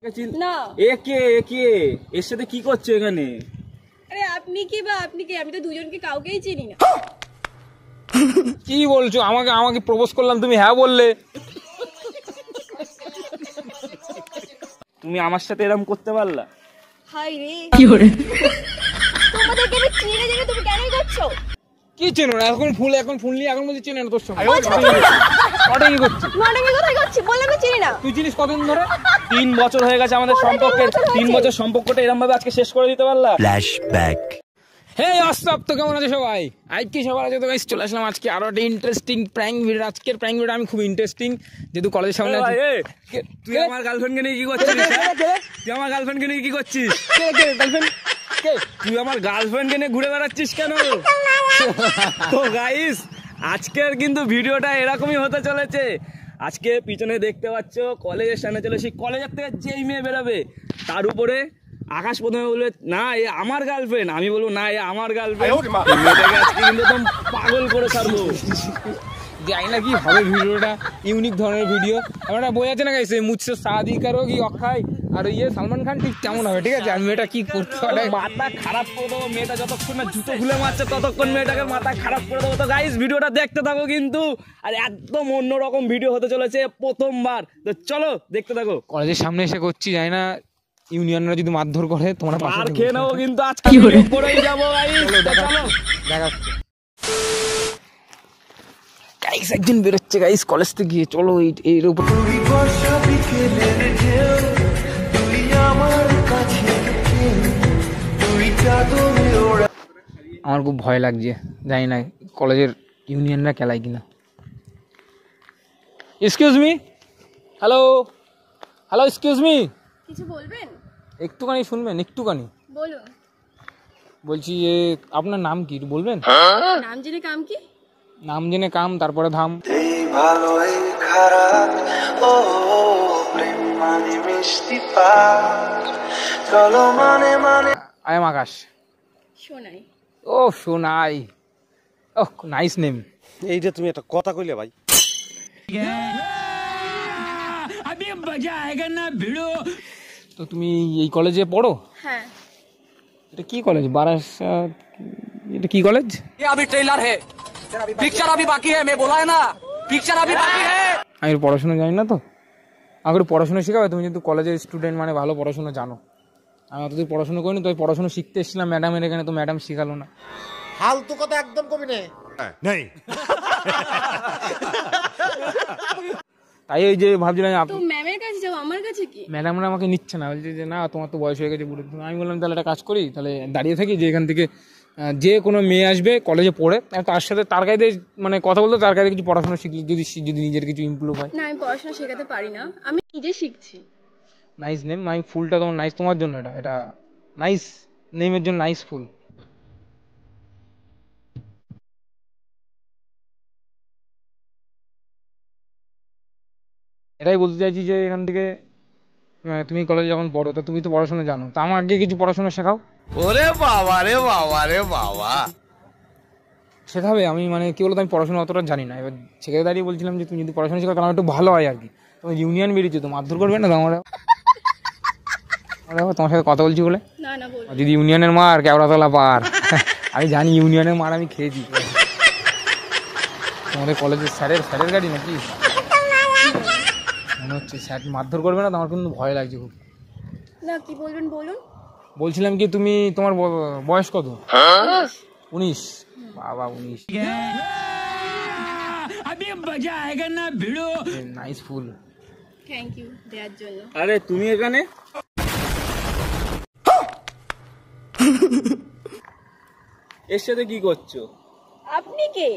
না একে একে এর সাথে কি করছো এখানে? আরে আপনি কি আমি তো দুজনকে কাউকেই চিনি না। কি বলছো? আমাকে প্রপোজ করলাম, তুমি হ্যাঁ বললে। তুমি আমার সাথে এরকম করতে পারলা? হাই রে কি করে তোমাদেরকে আমি চিনি না জেনে তুমি কেনই করছো? কি চেনো না? এখন ফুল নিয়ে এখন বলছি চেনো না তোর সঙ্গে। অটেঙ্গি করছি। নটেঙ্গি কোথায় করছি বললাম না চিনি না। তুই চিনিস কতদিন ধরে? 3 বছর হয়ে গেছে আমাদের সম্পর্কের। 3 বছর সম্পর্কটা এরকম ভাবে আজকে শেষ করে দিতে পারলা? ফ্ল্যাশব্যাক। হে অস্তাব, তো কেমন আছে সবাই? আজকে সবার আছে তো গাইস, চলে আসলাম আজকে আরো একটা ইন্টারেস্টিং প্র্যাঙ্ক ভিডিও। আজকের প্র্যাঙ্ক ভিডিওটা আমি খুব ইন্টারেস্টিং, যেহেতু কলেজের সামনে আছি। তুই আমার গার্লফ্রেন্ডকে নিয়ে কি করছিস? তুই আমার গার্লফ্রেন্ডকে নিয়ে কি করছিস? গার্লফ্রেন্ড কে? তুই আমার গার্লফ্রেন্ডকে নিয়ে ঘুরে বেড়াচ্ছিস কেন? তো গাইস আজকের কিন্তু ভিডিওটা এরকমই হতে চলেছে। আজকে পিছনে দেখতে পাচ্ছ কলেজের সামনে চলে, সেই কলেজের থেকে যেই মেয়ে বেরোবে তার উপরে আকাশ প্রথমে বলবে না এ আমার গার্লফ্রেন্ড, আমি বলবো না এ আমার গার্লফ্রেন্ড। মেয়েটাকে আজকে কিন্তু একদম পাগল করে ছাড়বো। জানি না কি হবে ভিডিওটা, ইউনিক ধরনের ভিডিও। আমরা বই আছে না গাইস, মুঝসে শাদি করো কি অক্ষয় আর ইয়ে সালমান খান, ঠিক তেমন হবে। ঠিক আছে, আমি এটা কি করতে পারে, মাথা খারাপ করে দেবো। মেয়েটা যতক্ষণ না জুতো খুলে মারছে ততক্ষণ মেয়েটাকে মাথা খারাপ করে দেবো। তো গাইস ভিডিওটা দেখতে থাকো কিন্তু, আর একদম অন্যরকম ভিডিও হতে চলেছে, প্রথমবার। তো চলো দেখতে থাকো। কলেজের সামনে এসে করছি, জানি না ইউনিয়নরা যদি মারধর করে তোমরা পাশে আর খেয়ে নেবো কিন্তু আজকে পড়েই যাবো গাইস। চলো দেখাচ্ছি। গাইস একদিন বেরোচ্ছে গাইস কলেজ থেকে গিয়ে, চলো এর উপর। আমার খুব ভয় লাগছে, জানি না কলেজের ইউনিয়নরা খেলায় কিনা। Excuse me, hello hello, excuse me, কিছু বলবেন? একটুখানি শুনবেন, একটুখানি বলুন। বলছি যে আপনার নাম কি বলবেন? নাম জেনে কাম কি? নাম জেনে কাম, তারপরে ধাম। আই এম আকাশ। শোনাই। ও সোনাই, ওহ নাইস নেম। এইটা তুমি একটা কথা কইলে ভাই। তো তুমি এই কলেজে পড়ো? হ্যাঁ। এটা কি কলেজ? বারাসাত? এটা কি কলেজ? अभी ट्रेलर है, पिक्चर अभी बाकी है, मैं बोला है ना, पिक्चर अभी बाकी है। আমি পড়াশোনা জানি না, তো আমাকে পড়াশোনা শেখাবে? তুমি যেহেতু কলেজের স্টুডেন্ট মানে ভালো পড়াশোনা জানো। আমি অতদূর পড়াশোনা করিনি, তো পড়াশোনা শিখতে এসেছিলাম ম্যাডামের এখানে, তো ম্যাডাম শিখালো না। ফালতু কথা একদম কবি নেই। তাই ওই যে ভাবছিলাম তো ম্যামের কাছে যাও, আমার কাছে কি? ম্যাডামরা আমাকে নিচ্ছে না, বলছে যে না তোমার তো বয়স হয়ে গেছে বুড়ো। আমি বললাম তাহলে একটা কাজ করি, তাহলে দাঁড়িয়ে থাকি, যে এখান থেকে যে কোনো মেয়ে আসবে কলেজে পড়ে, তার সাথে তার কাছে মানে কথা বলতে, তার কাছে কিছু পড়াশোনা শিখলি, যদি নিজের কিছু ইমপ্রুভ হয়। না আমি পড়াশোনা শেখাতে পারি না, আমি নিজে শিখছি। নাইস নেম, আমি ফুলটা তোমার নাইস, তোমার জন্য এটা নাইস নেমের জন্য নাইস ফুল। এটাই বলতে চাইছি যে এখান থেকে তুমি কলেজে যখন পড়ো, তো তুমি তো পড়াশোনা জানো, তো আমার আগে কিছু পড়াশোনা শেখাও। ওরে বাবা রে বাবা রে বাবা। শেখাবে? আমি মানে কি বলতো, আমি পড়াশোনা অতটা জানি না। এবার শেখাতে দাঁড়িয়ে বলছিলাম যে তুমি যদি পড়াশোনা শেখাও তাহলে একটু ভালো হয় আর কি। তুমি ইউনিয়ন বেরিয়েছো, তো মারধর করবে না তো আমরা? তোমার সাথে কথা বলছি বলে। না না বল। যদি ইউনিয়নের মার কেওড়াতলা পার, আমি জানি ইউনিয়নের মার আমি খেয়েছি। তোমাদের কলেজের স্যারের গাড়ি নাকি মনে হচ্ছে? স্যার মারধর করবে না তো? আমার কিন্তু ভয় লাগছে খুব। না কি বলবেন বলুন। বলছিলাম কি, তুমি তোমার বয়স কত? 19। বাবা 19, নাইস ফুল। থ্যাংক ইউ দেওয়ার জন্য। আরে তুমি এখানে? এর সাথে কি করছো? আপনি কে?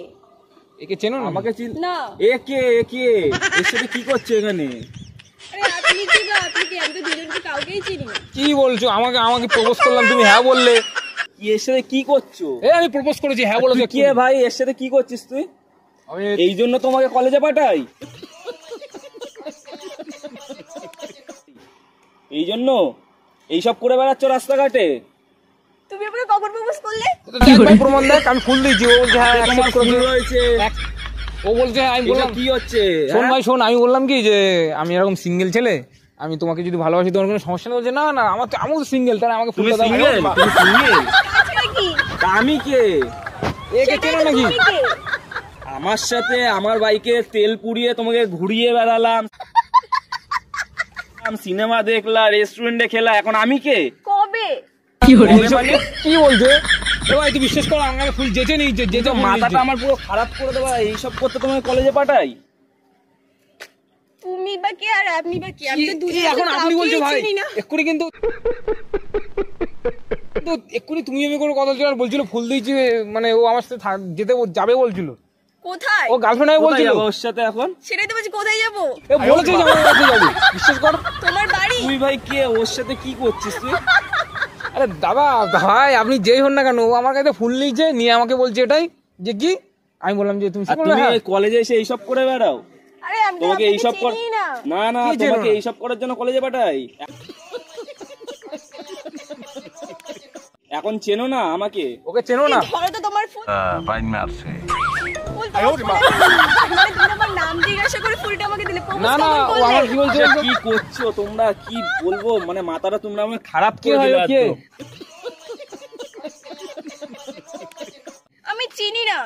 একে চেনো না? আমাকে না। একে এর সাথে কি করছো এখানে? আরে আপনি কি আমি তো দুজনকে কাউকেই চিনি না। কি বলছো? আমাকে প্রপোজ করলাম, তুমি হ্যাঁ বললে। এর সাথে কি করছো? আমি প্রপোজ করেছি, হ্যাঁ বলেছো। কি ভাই এর সাথে কি করছিস তুই? আমি এই জন্য তোমাকে কলেজে পাঠাই? এই জন্য এইসব করে বেড়াচ্ছ রাস্তাঘাটে? তুমি আমাকে কখন প্রপোজ করলে? প্রমাণ দেখ, আমি ফুল দিয়েছি। ও বলছে হ্যাঁ তোমার ফুল রয়েছে। ও বলছে, আমি বললাম কি হচ্ছে? শোন ভাই শোন, আমি বললাম কি যে আমি এরকম সিঙ্গেল ছেলে, আমি তোমাকে যদি ভালোবাসি তোমার কোনো সমস্যা নেই। বলছে না না আমার তো সিঙ্গেল, তাহলে আমাকে তুমি ফুলটা দাও। সিঙ্গেল? তুমি সিঙ্গেল? তাছাড়া কি? তা আমি কে? একে সেটাই চেনো তো নাকি? তুমি কে? আমার সাথে আমার বাইকে তেল পুড়িয়ে তোমাকে ঘুরিয়ে বেড়ালাম, সিনেমা দেখলা, রেস্টুরেন্টে খেলা, এখন আমি কে? কবে? মানে কি বলছে এ ভাই? তুই বিশ্বাস করো আমাকে ফুল যেতে নেই, যেতে তো মাথাটা আমার পুরো খারাপ করে দেবা, এইসব করতে তোমাকে কলেজে পাঠাই? তুমি বা কি আর আপনি বা কি? আমি তো দুজন এখন আপনি বলছো ভাই চিনি না। এক্ষুনি কিন্তু এক্ষুনি তুমি আমি করে কথা বলছিল, আর বলছিল ফুল দিয়েছি, মানে ও আমার সাথে যেতে যাবে বলছিল। কোথায়? ও গার্লফ্রেন্ড আমি কোথায় বলছিল। যাবো ওর সাথে এখন? সেটাই তো বলছি, কোথায় যাবো? এ বলেছে যে আমার কাছে যাবে, বিশ্বাস কর। তোমার বাড়ি? তুই ভাই কে? ওর সাথে কি করছিস তুই? আরে দাদা ভাই আপনি যেই হন না কেন, ও আমার কাছে ফুল নিয়েছে, নিয়ে আমাকে বলছে এটাই যে কি, আমি বললাম যে তুমি আর তুমি কলেজে এসে এইসব করে বেড়াও? আরে আমি তো তোমাকে আপনাকে এইসব কর চিনি না। না না, কি চেনো তোমাকে না? এইসব করার জন্য কলেজে পাঠাই? এখন চেনো না আমাকে? ওকে চেনো না? ধরো তো তোমার ফুল। বাইন মারছে। ফুল তোমার ফুল আমি নিই। মানে তুমি আমার নাম জিজ্ঞাসা করে ফুলটা আমাকে দিলে, প্রপোজ না না, কেমন ও আমার করলে? কি বলছে আচ্ছা, কি করছো তোমরা? কি বলবো, মানে মাথাটা তোমরা আমার খারাপ কি করে হয় দিলে কে? একদম। আমি চিনি না।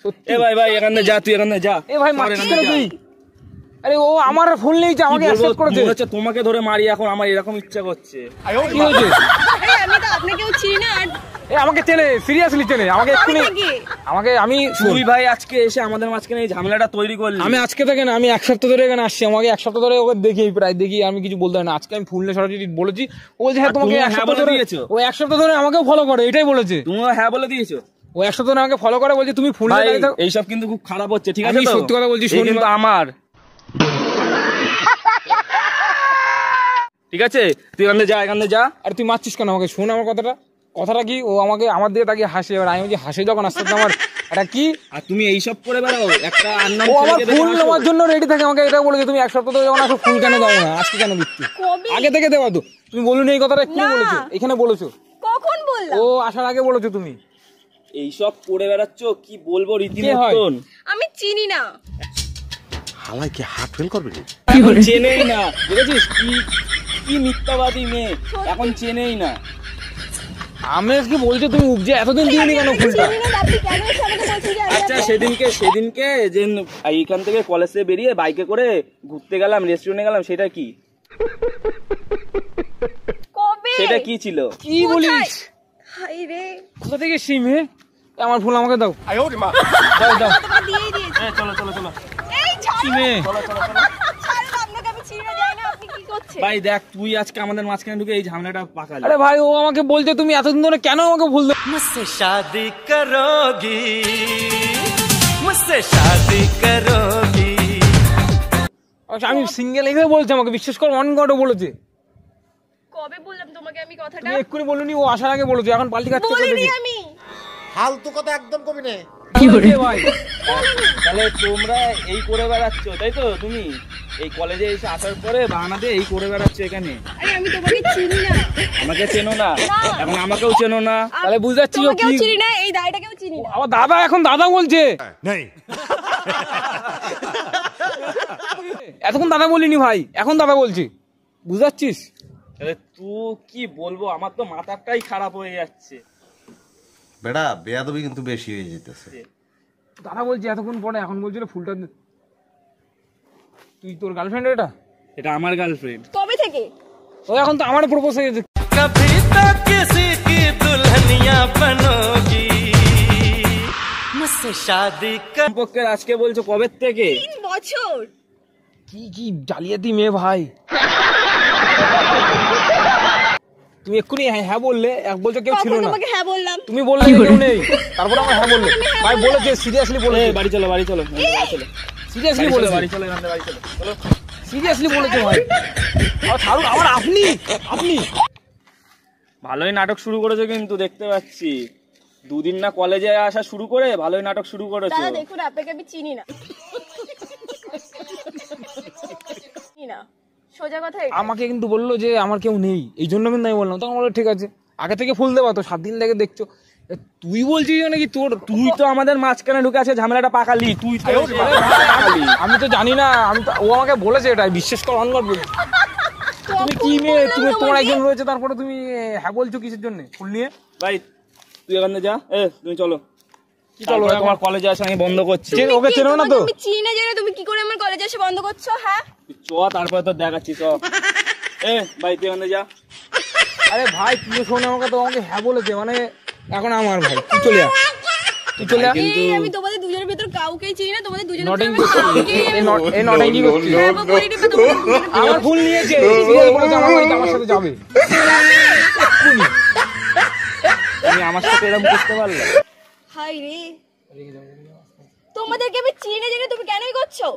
সত্যি এ ভাই ভাই এখান থেকে যা, তুই এখান থেকে যা। এ ভাই সর মারছিস এখান কেন থেকে তুই? যা। আরে ও আমার ফুল নিয়েছে, আমাকে কি বলবো, অ্যাকসেপ্ট করেছে। মনে হচ্ছে তোমাকে ধরে মারি এখন, আমার এরকম ইচ্ছা করছে। কি হয়েছে? আরে আমি তো আপনাকেও চিনি না। আর এ আমাকে চেনে, সিরিয়াসলি চেনে আমাকে এক্ষুনি। আমি কি? আমাকে আমি তুই ভাই আজকে এসে আমাদের মাঝখানে এই ঝামেলাটা তৈরি করলি। আমি আজকে থেকে না, আমি এক সপ্তাহ ধরে এখানে আসছি, আমাকে এক সপ্তাহ ধরে ওকে দেখি, প্রায় দেখি, আমি কিছু বলতে হয় না। আজকে আমি ফুল নিয়ে সরাসরি বলেছি, ও বলছে হ্যাঁ আর তোমাকে তুমিও এক হ্যাঁ সপ্তাহ বলে ধরে দিয়েছো? ও এক সপ্তাহ ধরে আমাকেও ফলো করে, এটাই বলেছে। তুমিও হ্যাঁ বলে দিয়েছো? ও এক সপ্তাহ ধরে আমাকে ফলো করে, বলছে তুমি ফুল নিয়ে ভাই দাঁড়িয়ে থাকো। এইসব কিন্তু খুব খারাপ হচ্ছে, ঠিক আছে? আমি তো সত্যি কথা বলছি, এই শোন কিন্তু বা- আমার, ঠিক আছে? তুই এখান থেকে যা, এখান থেকে যা। আর তুই মারছিস কেন আমাকে? শোন আমার কথাটা। কথাটা কি, ও আমাকে আমার দিকে তাকিয়ে হাসে, এবার আমি বলছি হাসে যখন, আস্তে আস্তে আমার এটা কি, আর তুমি এইসব করে বেড়াও, একটা আন্নাম ও আমার ছেলেকে ফুল দেখে নেওয়ার আসো। জন্য রেডি থাকে, আমাকে এটা বলেছে তুমি এক সপ্তাহ ধরে যখন আসো ফুল কেন দাও না, আজকে কেন দিচ্ছি? কবে? আগে থেকে দেওয়া তো, তুমি বলুনি এই কথাটা, এক্ষুনি না। বলেছো, এখানে বলেছো, কখন বললাম? ও আসার আগে বলেছো তুমি। এইসব করে বেড়াচ্ছ, কি বলবো হয়? রীতিমতন। আমি চিনি না। হালাই কি হার্ট ফেল করবে? এখন চেনেই না, বুঝেছিস? কি কি মিথ্যাবাদী মেয়ে, এখন চেনেই না। আমি কি বলছো তুমি উপজে এতদিন দিইনি কেন ফুলটা? চিনি না, আপনি কেন এসে আমাকে বলছেন যে আমি আচ্ছা আপনার- সেদিনকে যে এইখান থেকে কলেজ থেকে বেরিয়ে বাইকে করে ঘুরতে গেলাম, রেস্টুরেন্টে গেলাম, সেটা কি? কবে? সেটা কি ছিল? কি বলিস? হাই রে, কোথা থেকে সিম হে? আমার ফুল আমাকে দাও, দাও দাও। তোমাকে দিয়েই দিয়েছি। চলো চলো চলো এই ছাড়ো। সিমে ছাড়ো, আপনাকে আমি চিনি না, জানি না আপনি কি করছেন। ভাই দেখ, তুই আজকে আমাদের মাঝখানে ঢুকে এই ঝামেলাটা পাকালি। আরে ভাই ও আমাকে বলছে তুমি এতদিন ধরে কেন আমাকে ফুল দাও? मुझसे शादी करोगी मुझसे शादी करोगी আচ্ছা, আমি সিঙ্গেল এইভাবে বলছে আমাকে, বিশ্বাস কর, অন গডও বলেছে। কবে বললাম তোমাকে আমি কথাটা? তুমি এক্ষুনি বলুনি, ও আসার আগে বলেছে, এখন পাল্টি কাটতে করে বলিনি দেখি। আমি। ফালতু কথা একদম কবি নে। কি বলছে ভাই? তাহলে তোমরা এই করে বেড়াচ্ছ, তাই তো? তুমি এই কলেজে এসে আসার পরে বাহানা দিয়ে এই করে বেড়াচ্ছ এখানে। আরে আমি তোমাকে চিনি না। আমাকে চেনো না, এখন আমাকেও চেনো না। তাহলে বুঝতে পারছি ও তোমাকেও কি, চিনি না, এই দায়টাকেও চিনি না। আমার দাদা এখন দাদা বলছে। নেই। এতক্ষণ দাদা বলিনি ভাই, এখন দাদা বলছি, বুঝতে পারছিস? তাহলে তুই কি বলবো, আমার তো মাথাটাই খারাপ হয়ে যাচ্ছে। বেটা বেয়াদবি কিন্তু বেশি হয়ে যেতেছে। দাদা বলছি এতক্ষণ পরে, এখন বলছিল ফুলটা তুই তোর গার্লফ্রেন্ড এটা? এটা আমার গার্লফ্রেন্ড। কবে থেকে? ও এখন তো আমার প্রপোজ হয়ে গেছে। कभी तो किसी की दुल्हनिया बनोगी मुझसे शादी कर সম্পর্কের আজকে বলছো কবে থেকে? 3 বছর। কি কি জালিয়াতি মেয়ে ভাই। তুমি এক্ষুনি হ্যাঁ হ্যাঁ বললে, এক বলছো কেউ ছিল কখন না, তোমাকে হ্যাঁ বললাম? তুমি বললে কেউ নেই, তারপরে আমার হ্যাঁ বললে। ভাই বলেছে, সিরিয়াসলি বলেছে, বাড়ি চলো, বাড়ি চলো, বাড়ি চলো, সিরিয়াসলি বাড়ি চলো, বলেছে, বাড়ি চলো, এখান থেকে বাড়ি চলো, চলো। সিরিয়াসলি বলেছে ভাই। আর ছাড়ুন আমার, আপনি আপনি ভালোই নাটক শুরু করেছো কিন্তু, দেখতে পাচ্ছি। দুদিন না কলেজে আসা শুরু করে ভালোই নাটক শুরু করেছো। দাদা দেখুন, আপনাকে আমি চিনি না। চিনি না, সোজা কথা এটা। আমাকে কিন্তু বললো যে আমার কেউ নেই, এই জন্য কিন্তু আমি বললাম, তখন বললো ঠিক আছে, আগে থেকে ফুল দেবা তো, 7 দিন থেকে দেখছো, তুই বলছিস নাকি তোর তুই তো আমাদের মাঝখানে ঢুকে আছে ঝামেলাটা পাকালি, তুই তো পাকালি। আমি তো জানি না, ও আমাকে বলেছে এটা, বিশ্বাস কর অনগর বলছি। তুমি কি মেয়ে, তুমি তোমার একজন রয়েছে তারপরে তুমি হ্যাঁ বলছো কিসের জন্য ফুল নিয়ে? ভাই তুই এখান থেকে যা, তুমি চলো কি চলো, তোমার কলেজে আসা আমি বন্ধ করছি। ওকে চেনো না তো? তুমি চিনি না জেনে তুমি কি করে আমার কলেজে এসে বন্ধ করছো? হ্যাঁ চ তারপরে তো দেখাচ্ছি, চ। ভাই তুই এখান থেকে যা। আরে ভাই তুই শোন আমাকে, তো আমাকে হ্যাঁ বলেছে, মানে এখন আমার ভাই তুই চলে যা, তুই চলে যা। এই আমি তোমাদের দুজনের ভিতর কাউকেই চিনি না, তোমাদের দুজনের নটিং ভিতর আমি কাউকেই এই নটিং করছিস? হ্যাঁ, বাবা, বলি দিবে তোমাদের দুজনের ভিতর। আমার ফুল নিয়েছে, সিরিয়াল বলেছে আমার বাড়িতে আমার সাথে যাবে। তুমি আমার সাথে এরকম করতে পারলে? হাই রে, তোমাদেরকে আমি চিনি না জেনে তুমি কেনই করছো?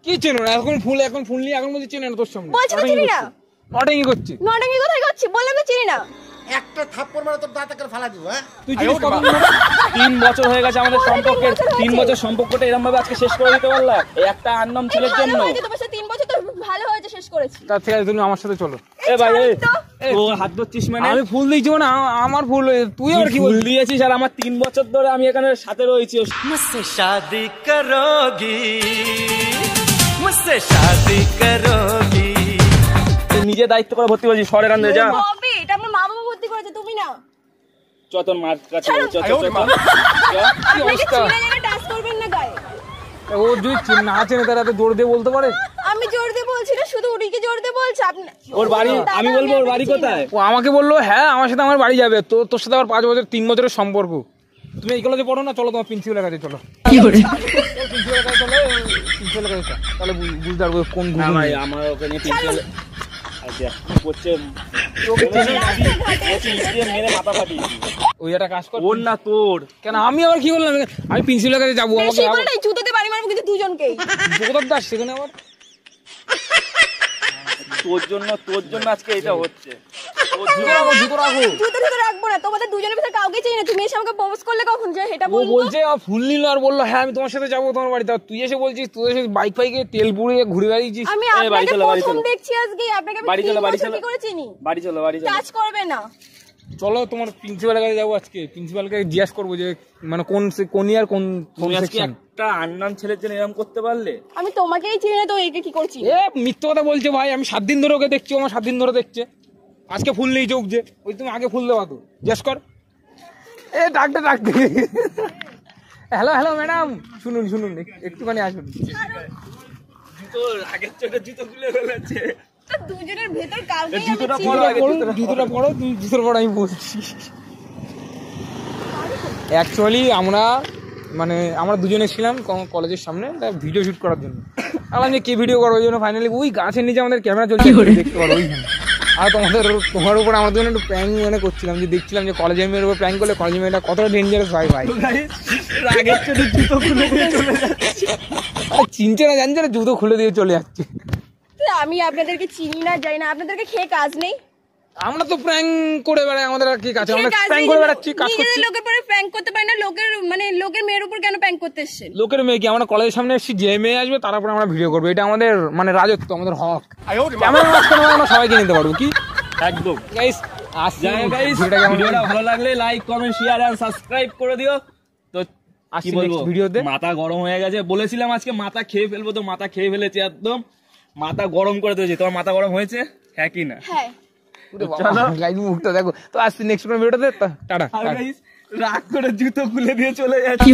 কি চেনো না? এখন ফুল নিয়ে এখন বলছি চেনে না তোর সামনে। বলছি তো চিনি না। নটিং করছি। নটাঙ্গি কোথায় করছি? বললাম তো চিনি না। একটা থাপ্পড় মারা তোর দাঁতে করে ফালা দিব। হ্যাঁ তুই চিনিস কত? 3 বছর হয়ে গেছে আমাদের সম্পর্কের, 3 বছর সম্পর্কটা এরকম ভাবে আজকে শেষ করে দিতে পারলা এই একটা আননম ছেলের জন্য? ভালো হয়েছে তোমার সাথে 3 বছর তো ভালো হয়েছে, শেষ করেছি। তার থেকে তুমি আমার সাথে চলো। ভাই তো ও হাত ধরছিস মানে? আমি ফুল দিয়েছি মানে আমার ফুল, তুই আর কি ফুল বলবি? দিয়েছিস আর আমার 3 বছর ধরে আমি এখানে সাথে রয়েছি। मुझसे शादी करोगी मुझसे शादी करोगी নিজে দায়িত্ব করে ভর্তি করেছিস, সরে কান্দে যা। হবে, এটা আমার মা বাবা ভর্তি করেছে, তুমি না। চ তোর মার কাছে, চ চ চ চ। কি আপনাকে অবস্থা? চিনে জেনে টাচ করবেন না গায়ে। ও যদি না চেনে তারা তো জোর দিয়ে বলতে পারে। আমি জোর দিয়ে বলছি না, শুধু উড়িকে জোর দিয়ে বলছি। আপনি ওর বাড়ি, দাদা, আমি বলবো ওর বাড়ি চিনি না। কোথায়? ও আমাকে বললো হ্যাঁ আমার সাথে আমার বাড়ি যাবে, তোর সাথে আবার 5 বছর 3 বছরের সম্পর্ক। তুমি এই কলেজে পড়ো না, চলো তোমার প্রিন্সিপালের কাছে চলো। প্রিন্সিপালের কাছে চলো, প্রিন্সিপালের কাছে চলো। তাহলে বুঝতে পারবো কোন না ঘুম। ভাই আমার ওকে নিয়ে প্রিন্সিপাল আচ্ছা করছে, ওকে চেনে না। দিয়ে মেরে মাথা ফাটিয়ে ওই একটা কাজ কর। ওর না তোর। কেন আমি আবার কি বললাম? আমি প্রিন্সিপালের কাছে যাবো, আমাকে বেশি বলে নাই, জুতোতে বাড়ি মারবো কিন্তু দুজনকেই। জগদব দাস সেখানে আবার তোর জন্য আজকে এটা হচ্ছে। জুতো রাখো। জুতো জুতো রাখবো না, তোমাদের দুজনের ভিতরে কাউকে চিনি না। তুমি এসে আমাকে প্রপোজ করলে কখন যে এটা ও বলবো? বলছে ফুল নিল আর বললো হ্যাঁ আমি তোমার সাথে যাবো তোমার বাড়িতে। তুই এসে বলছিস তুই এসে বাইক ফাইকে তেল পুড়িয়ে ঘুরে বেড়িয়েছিস। আমি বাড়ি আপনাকে চলো, বাড়ি প্রথম চলো। দেখছি আজকে, আপনাকে আমি বাড়ি চলো, 3 বাড়ি বছর চলো। কি করে চিনি? বাড়ি চলো, বাড়ি চলো। টাচ করবে না। চলো তোমার প্রিন্সিপালের কাছে যাবো আজকে। প্রিন্সিপালকে জিজ্ঞাসা করবো যে মানে কোন ইয়ার কোন তুমি আজকে সেকশন। একটা আননাম ছেলের জন্য এরকম করতে পারলে? আমি তোমাকেই চিনি না তো একে কি করছি? এ মিথ্যে কথা বলছে ভাই, আমি 7 দিন ধরে ওকে দেখছি, আমার 7 দিন ধরে দেখছে। আজকে ফুল নেই চোখ যে, ওই তুমি আগে ফুল দেওয়া তো জিজ্ঞেস কর। এ ডাকতে হ্যালো ম্যাডাম, শুনুন একটুখানি আসুন। জুতোর আগের চোটে জুতো খুলে ফেলেছে। তো দুজনের ভেতর কাউকে আমি জুতোটা চিনি পরো না। আগে, জুতোটা পরো, তুমি জুতোর পর আমি বলছি। অ্যাকচুয়ালি আমরা দুজনে ছিলাম কলেজের সামনে ভিডিও শুট করার জন্য। আমার যে কি ভিডিও করবো ওই জন্য ফাইনালি ওই গাছের নিচে আমাদের ক্যামেরা চলছে, দেখতে পারো ওইখানে। আর তোমার উপর আমাদের জন্য একটু প্র্যাঙ্ক করছিলাম, যে দেখছিলাম যে কলেজের মেয়ের উপর প্র্যাঙ্ক করলে কলেজের মেয়েটা কতটা ডেঞ্জারাস ভাই। আগের চোটে জুতো খুলে দিয়ে চলে যাচ্ছে। চিনছে না জানছে না, জুতো খুলে দিয়ে চলে যাচ্ছে। আমি আপনাদেরকে চিনি না, জানি না। আপনাদেরকে খেয়ে কাজ নেই। আমরা তো প্র্যাঙ্ক করে বেড়াই, আমাদের আর কি কাছে, আমরা খেয়ে কাজ প্র্যাঙ্ক নেই। করে বেড়াচ্ছি, কাজ নিজেদের করছি। লোকের পরে প্র্যাঙ্ক করতে পারি না, লোকের মেয়ের উপর কেন প্র্যাঙ্ক করতে এসেছেন? লোকের মেয়ে কি, আমরা কলেজের সামনে এসেছি, যে মেয়ে আসবে তার উপরে আমরা ভিডিও করবো, এটা আমাদের রাজত্ব, আমাদের হক। ক্যামেরার মাঝখানে আমরা সবাইকে নিতে পারবো কি একদম। গাইস। ভিডিওটা ভালো লাগলে like comment share and subscribe করে দিও। তো কি বলবো, ভিডিওতে মাথা গরম হয়ে গেছে। বলেছিলাম আজকে মাথা খেয়ে ফেলবো, তো মাথা খেয়ে ফেলেছে একদম। মাথা গরম করে দিয়েছে। তোমার মাথা গরম হয়েছে? হ্যাঁ কি না? হ্যাঁ। গাইস মুখটা দেখো তো। আসছি নেক্সট কোন ভিডিওতে, টাটা। রাগ করে জুতো খুলে দিয়ে চলে যাচ্ছে,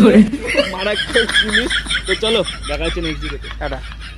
মারাত্মক জিনিস। তো চলো দেখা হচ্ছে নেক্সট ভিডিওতে, টাটা।